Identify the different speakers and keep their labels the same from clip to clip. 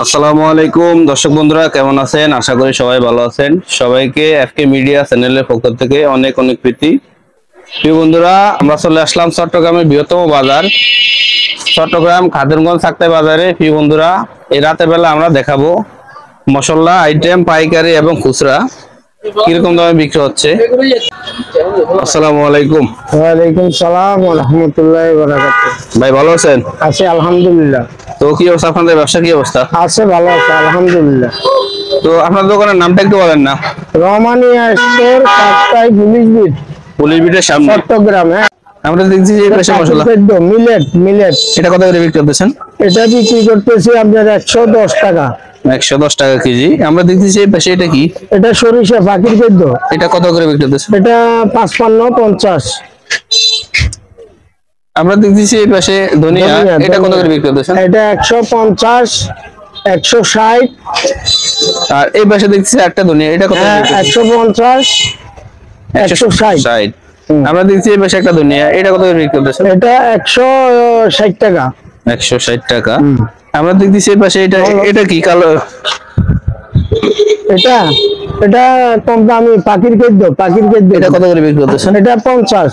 Speaker 1: আসসালামু আলাইকুম দর্শক বন্ধুরা, কেমন আছেন? আশা করি সবাই ভালো আছেন। সবাইকে এফকে মিডিয়া চ্যানেলের পক্ষ থেকে অনেক অনেক প্রীতি। প্রিয় বন্ধুরা, আমরা চলে আসলাম চট্টগ্রামের বৃহত্তম বাজার চট্টগ্রাম খাদেমগঞ্জ সাক্তাই বাজারে। প্রিয় বন্ধুরা, এই রাতের বেলা আমরা দেখাবো মশলা আইটেম পাইকারি এবং খুচরা কিরকম দামে বিক্রি হচ্ছে। আসসালামু আলাইকুম।
Speaker 2: ওয়ালাইকুম সালাম ওয়া রাহমাতুল্লাহি ওয়া বারাকাতুহু।
Speaker 1: ভাই ভালো আছেন?
Speaker 2: আছি আলহামদুলিল্লাহ।
Speaker 1: তো কি অবস্থা, আপনাদের ব্যবসা কি অবস্থা?
Speaker 2: আছে, ভালো আছে আলহামদুলিল্লাহ।
Speaker 1: তো আপনার দোকানের নামটা একটু বলেন না।
Speaker 2: রহমানিয়া স্টোর, সাক্তাই
Speaker 1: পুলিশ বিটের সামনে,
Speaker 2: চট্টগ্রাম। হ্যাঁ,
Speaker 1: আমরা দেখছি যে এই পাশে মশলা
Speaker 2: মিলেট
Speaker 1: এটা কত করে বিক্রি করতেছেন?
Speaker 2: এটা বিক্রি করতেছি আপনার 110 টাকা।
Speaker 1: 110 টাকা কেজি। আমরা দেখতেছি এই পাশে এটা কি?
Speaker 2: এটা সরিষা পাখির খাদ্য।
Speaker 1: এটা কত করে বিক্রি করতেছেন?
Speaker 2: এটা 55-50।
Speaker 1: আমরা দেখতেছি এই পাশে ধনিয়া, এটা কত করে বিক্রি করতেছেন?
Speaker 2: এটা 150, 160।
Speaker 1: আর এই পাশে দেখতেছি একটা ধনিয়া, এটা কত করে বিক্রি করতেছেন?
Speaker 2: 150, 160।
Speaker 1: আমরা দেখছি এই পাশে একটা ধনিয়া, এটা কত করে বিক্রি করতেছেন?
Speaker 2: এটা 160 টাকা।
Speaker 1: 160 টাকা। আমরা দেখতেছি এই পাশে এটা কি কালো?
Speaker 2: এটা এটা কম দামি পাখির খাদ্য।
Speaker 1: এটা কত করে বিক্রি করতেছেন?
Speaker 2: এটা 50।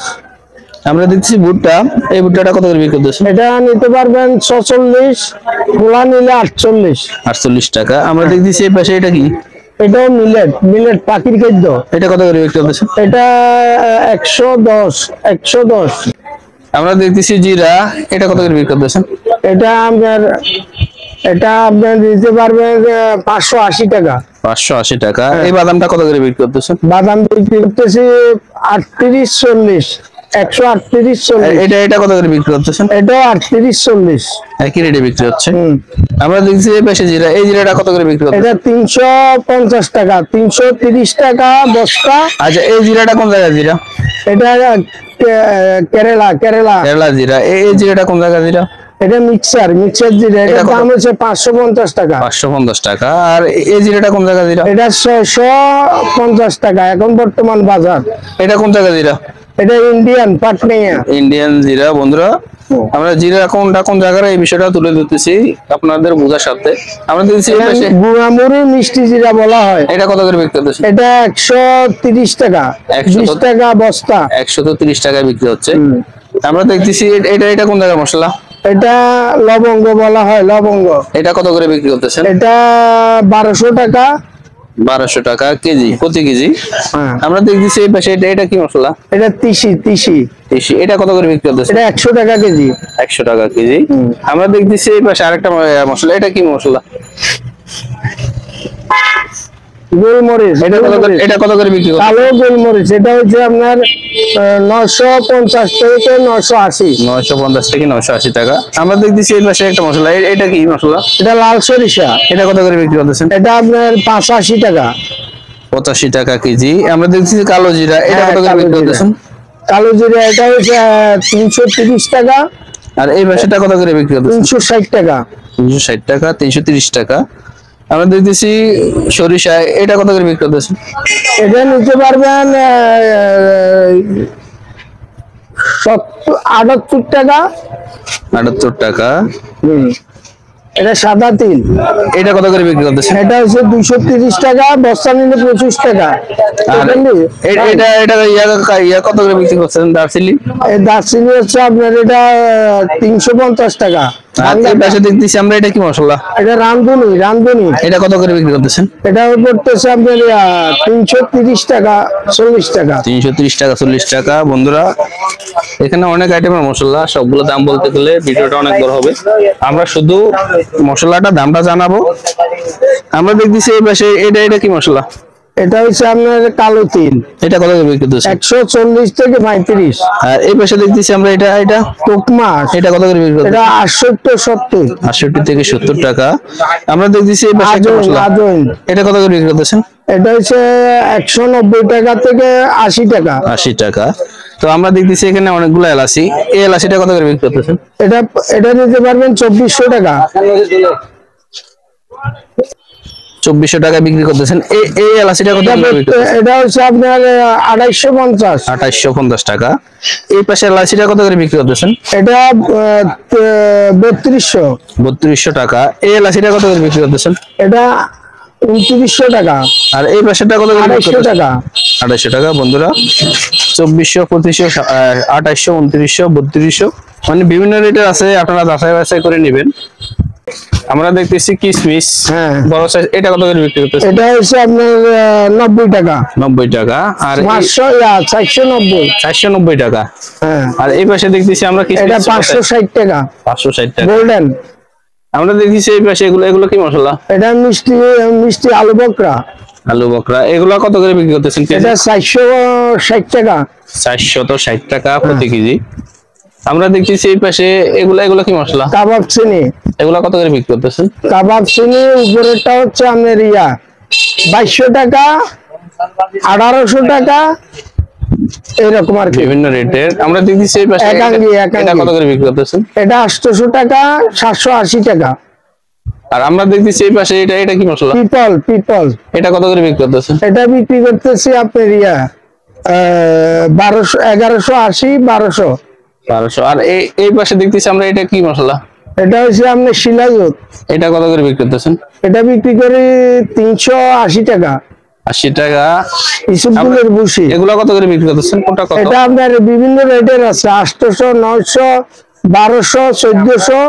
Speaker 1: আমরা দেখতেছি ভুট্টা, এই ভুট্টাটা কত করে বিক্রি করতেছেন?
Speaker 2: এটা নিতে পারবেন 46, খোলা নিলে 48।
Speaker 1: 48 টাকা। আমরা দেখতেছি এই পাশে এটা কি?
Speaker 2: এটাও মিলেট পাখির খাদ্য।
Speaker 1: এটা কত করে বিক্রি করতেছেন?
Speaker 2: এটা 110।
Speaker 1: আমরা দেখতেছি জিরা, এটা কত করে বিক্রি করতেছেন?
Speaker 2: এটা আপনার দিতে পারবেন 580 টাকা।
Speaker 1: 580 টাকা। এই বাদামটা কত করে বিক্রি করতেছেন?
Speaker 2: বাদাম বিক্রি করতেছি 38-40। 138-40।
Speaker 1: এটা কত করে বিক্রি করতেছেন?
Speaker 2: এটা 38-40
Speaker 1: একই রেটে বিক্রি হচ্ছে। আমরা দেখছি এই পাশে জিরা, এই জিরাটা কত করে বিক্রি করতেছেন?
Speaker 2: এটা 350 টাকা, 330 টাকা বস্তা।
Speaker 1: আচ্ছা, এই জিরাটা কোন জায়গার জিরা?
Speaker 2: এটা কেরালা
Speaker 1: জিরা। এই জিরাটা কোন জায়গার জিরা?
Speaker 2: এটা মিক্সার জিরা। এটার দাম হচ্ছে 550 টাকা।
Speaker 1: 550 টাকা। আর এই জিরাটা কোন জায়গার জিরা?
Speaker 2: এটা 650 টাকা এখন বর্তমান বাজার।
Speaker 1: এটা কোন জায়গার জিরা?
Speaker 2: এটা ইন্ডিয়ান পাটনিয়া।
Speaker 1: ইন্ডিয়ান জিরা। বন্ধুরা, আমরা জিরা কোনটা কোন জায়গার এই বিষয়টা তুলে ধরতেছি আপনাদের বোঝার সাথে। আমরা দেখছি
Speaker 2: গুঁড়ামুড়ি মিষ্টি জিরা বলা হয়।
Speaker 1: এটা কত করে বিক্রি করতেছে?
Speaker 2: এটা 130 টাকা। 20 টাকা বস্তা।
Speaker 1: 130 টাকায় বিক্রি হচ্ছে। আমরা দেখতেছি এটা কোন জায়গার মশলা?
Speaker 2: এটা লবঙ্গ বলা হয়, লবঙ্গ।
Speaker 1: এটা কত করে বিক্রি করতেছেন?
Speaker 2: এটা 1200 টাকা।
Speaker 1: 1200 টাকা কেজি, প্রতি কেজি। আমরা দেখতেছি এই পাশে এটা কি মশলা?
Speaker 2: এটা তিসি।
Speaker 1: এটা কত করে বিক্রি করতেছে?
Speaker 2: এটা 100 টাকা কেজি।
Speaker 1: 100 টাকা কেজি। আমরা দেখতেছি এই পাশে আরেকটা মশলা, এটা কি মশলা?
Speaker 2: গোলমরিচ।
Speaker 1: এটা কত করে বিক্রি করতেছে?
Speaker 2: কালো গোলমরিচ। এটা হচ্ছে আপনার 950 থেকে 980।
Speaker 1: 950 থেকে 980 টাকা। আমরা দেখতেছি এই পাশে একটা মশলা, এটা কি মশলা?
Speaker 2: এটা লাল সরিষা।
Speaker 1: এটা কত করে বিক্রি করতেছেন?
Speaker 2: এটা আপনার 85 টাকা।
Speaker 1: 85 টাকা কেজি। আমরা দেখতেছি কালো জিরা, এটা কত করে বিক্রি করতেছেন?
Speaker 2: কালো জিরা এটা হচ্ছে 330 টাকা।
Speaker 1: আর এই পাশেটা কত করে বিক্রি করতেছেন?
Speaker 2: 360 টাকা।
Speaker 1: 360 টাকা, 330 টাকা। আমরা দেখতেছি সরিষা, এটা কত করে বিক্রি করতেছেন?
Speaker 2: এটা নিতে পারবেন 78 টাকা।
Speaker 1: 78 টাকা।
Speaker 2: এটা সাদা তিল।
Speaker 1: এটা কত করে বিক্রি করতেছেন?
Speaker 2: এটা হচ্ছে 230 টাকা, বস্তা নিলে 25 টাকা।
Speaker 1: এটা কত করে বিক্রি করছেন?
Speaker 2: দারচিনি হচ্ছে আপনার এটা 350 টাকা।
Speaker 1: দেখতেছি আমরা, এটা কি মশলা?
Speaker 2: এটা রামধুনি।
Speaker 1: এটা কত করে বিক্রি করতেছেন?
Speaker 2: এটা পড়তেছে আপনার 330 টাকা, 40 টাকা।
Speaker 1: 330 টাকা, 40 টাকা। বন্ধুরা, এখানে অনেক আইটেমের মশলা, সবগুলো দাম বলতে গেলে ভিডিওটা অনেক বড় হবে। আমরা শুধু মশলাটা দামটা জানাবো। আমরা দেখতেছি এই পাশে এটা কি মশলা?
Speaker 2: এটা হচ্ছে আপনার কালো তিল।
Speaker 1: এটা কত করে বিক্রি করতেছেন?
Speaker 2: 140 থেকে 35।
Speaker 1: আর এই পাশে দেখতেছি আমরা এটা
Speaker 2: তোকমা।
Speaker 1: এটা কত করে বিক্রি করতেছেন?
Speaker 2: এটা 68-70।
Speaker 1: 68 থেকে 70 টাকা। আমরা দেখতেছি এই পাশে একটা মশলা, এটা কত করে বিক্রি করতেছেন?
Speaker 2: এটা হচ্ছে 190 টাকা থেকে 80 টাকা।
Speaker 1: 80 টাকা। তো আমরা দেখতেছি এখানে অনেকগুলো এলাচি, এই এলাচিটা কত করে বিক্রি করতেছেন?
Speaker 2: এটা নিতে পারবেন 2400 টাকা।
Speaker 1: 2400 টাকা বিক্রি করতেছেন। এই এলাচিটা কত বিক্রি করতেছেন?
Speaker 2: এটা হচ্ছে আপনার 2850।
Speaker 1: 2850 টাকা। এই পাশে এলাচিটা কত করে বিক্রি করতেছেন?
Speaker 2: এটা 3200।
Speaker 1: 3200 টাকা। এই এলাচিটা কত করে বিক্রি করতেছেন?
Speaker 2: এটা 2900 টাকা।
Speaker 1: আর এই পাশেটা কত করে বিক্রি
Speaker 2: 2800
Speaker 1: করতেছেন?
Speaker 2: টাকা।
Speaker 1: 2800 টাকা বন্ধুরা। 2400, 2500, 2800, 2900, 3200, মানে বিভিন্ন রেটের আছে, আপনারা যাচাই বাছাই করে নেবেন। আমরা দেখতেছি কিসমিস বড় সাইজ, এটা কত করে বিক্রি করতেছেন?
Speaker 2: এটা হচ্ছে আপনার 90 টাকা।
Speaker 1: 90 টাকা। আর
Speaker 2: 490।
Speaker 1: 490 টাকা। আর এই পাশে দেখতেছি আমরা কিসমিস,
Speaker 2: এটা 560 টাকা।
Speaker 1: 560 টাকা।
Speaker 2: গোল্ডেন।
Speaker 1: আমরা দেখতেছি এই পাশে এগুলো কি মশলা?
Speaker 2: এটা মিষ্টি আলু বকরা।
Speaker 1: আলু বকরা, এগুলা কত করে বিক্রি করতেছেন?
Speaker 2: এটা 460 টাকা।
Speaker 1: 460 টাকা প্রতি কেজি। আমরা দেখতেছি এই পাশে এগুলা কি মশলা?
Speaker 2: কাবাব চিনি।
Speaker 1: এগুলা কত করে বিক্রি করতেছেন?
Speaker 2: কাবাব চিনি উপরেরটা হচ্ছে আপনার 2200 টাকা, 1800 টাকা, এরকম আর কি
Speaker 1: বিভিন্ন রেটের। আমরা দেখতেছি এই পাশে এটা কত করে বিক্রি করতেছেন?
Speaker 2: এটা 800 টাকা, 780 টাকা।
Speaker 1: আর আমরা দেখতেছি এই পাশে এটা কি মশলা?
Speaker 2: পিপল।
Speaker 1: এটা কত করে বিক্রি করতেছেন?
Speaker 2: এটা বিক্রি করতেছি আপনার 1200, 1180, 1200।
Speaker 1: আর এই পাশে দেখতেছি আমরা, এটা কি মশলা?
Speaker 2: এটা হচ্ছে আপনার শিলাজুত।
Speaker 1: এটা কত করে বিক্রি করতেছেন?
Speaker 2: এটা বিক্রি করি 380 টাকা।
Speaker 1: 80 টাকা।
Speaker 2: ইসুফগুলের ভুসি।
Speaker 1: এগুলা কত করে বিক্রি করতেছেন? কোনটা কত?
Speaker 2: এটা আপনার বিভিন্ন রেটের আছে, 800, 900, 1200, 1400,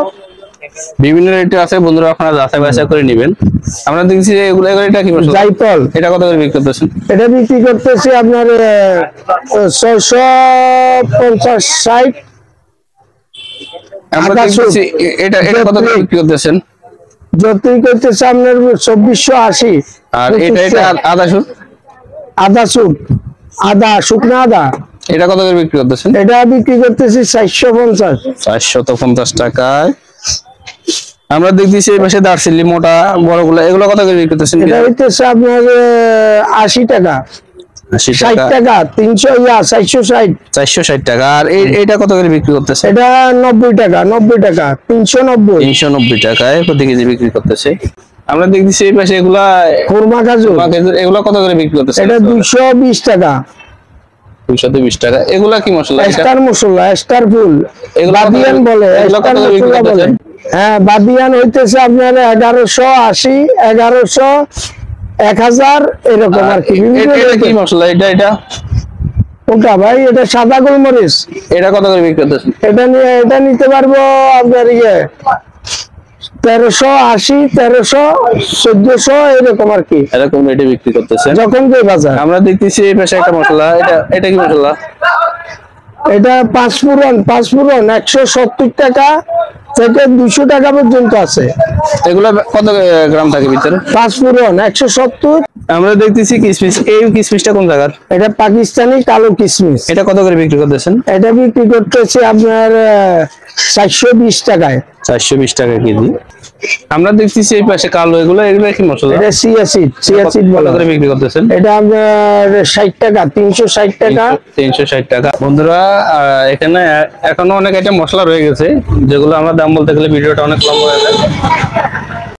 Speaker 1: বিভিন্ন রেটে আছে বন্ধুরা, আপনারা যাচাই বাছাই করে নেবেন। আমরা দেখছি যে এটা কি মশলা?
Speaker 2: জায়ফল।
Speaker 1: এটা কত করে বিক্রি করতেছেন?
Speaker 2: এটা বিক্রি করতেছি আপনার 650, 60।
Speaker 1: আমরা দেখছি এটা কত করে বিক্রি করতেছেন?
Speaker 2: যতই করতেছে আপনার 2480।
Speaker 1: আর এটা
Speaker 2: আদা শুকনো আদা,
Speaker 1: এটা কত করে বিক্রি করতেছেন?
Speaker 2: এটা বিক্রি করতেছি 450।
Speaker 1: 450 টাকায়। আমরা দেখতেছি এই পাশে দারচিনি মোটা বড়গুলো, এগুলো কত করে বিক্রি করতেছেন?
Speaker 2: এটা হইতেছে আপনার 80 টাকা। 60 টাকা। 460।
Speaker 1: 460 টাকা। আর এইটা কত করে বিক্রি করতেছে?
Speaker 2: এটা 90 টাকা। 390।
Speaker 1: 390 টাকায় প্রতি কেজি বিক্রি করতেছে। আমরা দেখতেছি এই পাশে এগুলা
Speaker 2: খুরমা খেজুর,
Speaker 1: এগুলা কত করে বিক্রি করতেছে?
Speaker 2: এটা 220 টাকা।
Speaker 1: 220 টাকা। এগুলা কি মশলা?
Speaker 2: স্টার মশলা, স্টার ফুল, বাদিয়ান বলে, স্টার মশলা বলে। হ্যাঁ, বাদিয়ান হইতেছে আপনার 1180, 1100, 1000, এরকম আর কি।
Speaker 1: এটা কি মশলা? এটা
Speaker 2: কোনটা ভাই? এটা সাদা গোলমরিচ।
Speaker 1: এটা কত করে বিক্রি করতেছেন?
Speaker 2: এটা নিতে পারবো আপনার 1380, 1300, 1400, এরকম আর কি।
Speaker 1: এরকম রেটে বিক্রি করতেছেন
Speaker 2: যখন যে বাজার।
Speaker 1: আমরা দেখতেছি এই পাশে একটা মশলা, এটা কি মশলা?
Speaker 2: এটা পাঁচফোড়ন 170 টাকা থেকে 200 টাকা পর্যন্ত আছে।
Speaker 1: এগুলা কত গ্রাম থাকে ভিতরে?
Speaker 2: পাঁচফোড়ন 170।
Speaker 1: আমরা দেখতেছি কিসমিস, এই কিসমিসটা কোন জায়গার?
Speaker 2: এটা পাকিস্তানি কালো কিসমিস।
Speaker 1: এটা কত করে বিক্রি করতেছেন?
Speaker 2: এটা বিক্রি করতেছি আপনার 420 টাকায়।
Speaker 1: 420 টাকা কেজি। আমরা দেখতেছি এই পাশে কালো, এগুলো কি মশলা?
Speaker 2: এটা চিয়াসিড বলা
Speaker 1: করে বিক্রি করতেছেন?
Speaker 2: এটা আপনার 60 টাকা। 360 টাকা।
Speaker 1: 360 টাকা। বন্ধুরা এখানে এখনো অনেক আইটেম মশলা রয়ে গেছে, যেগুলো আমরা দাম বলতে গেলে ভিডিওটা অনেক লম্বা হয়ে যায়।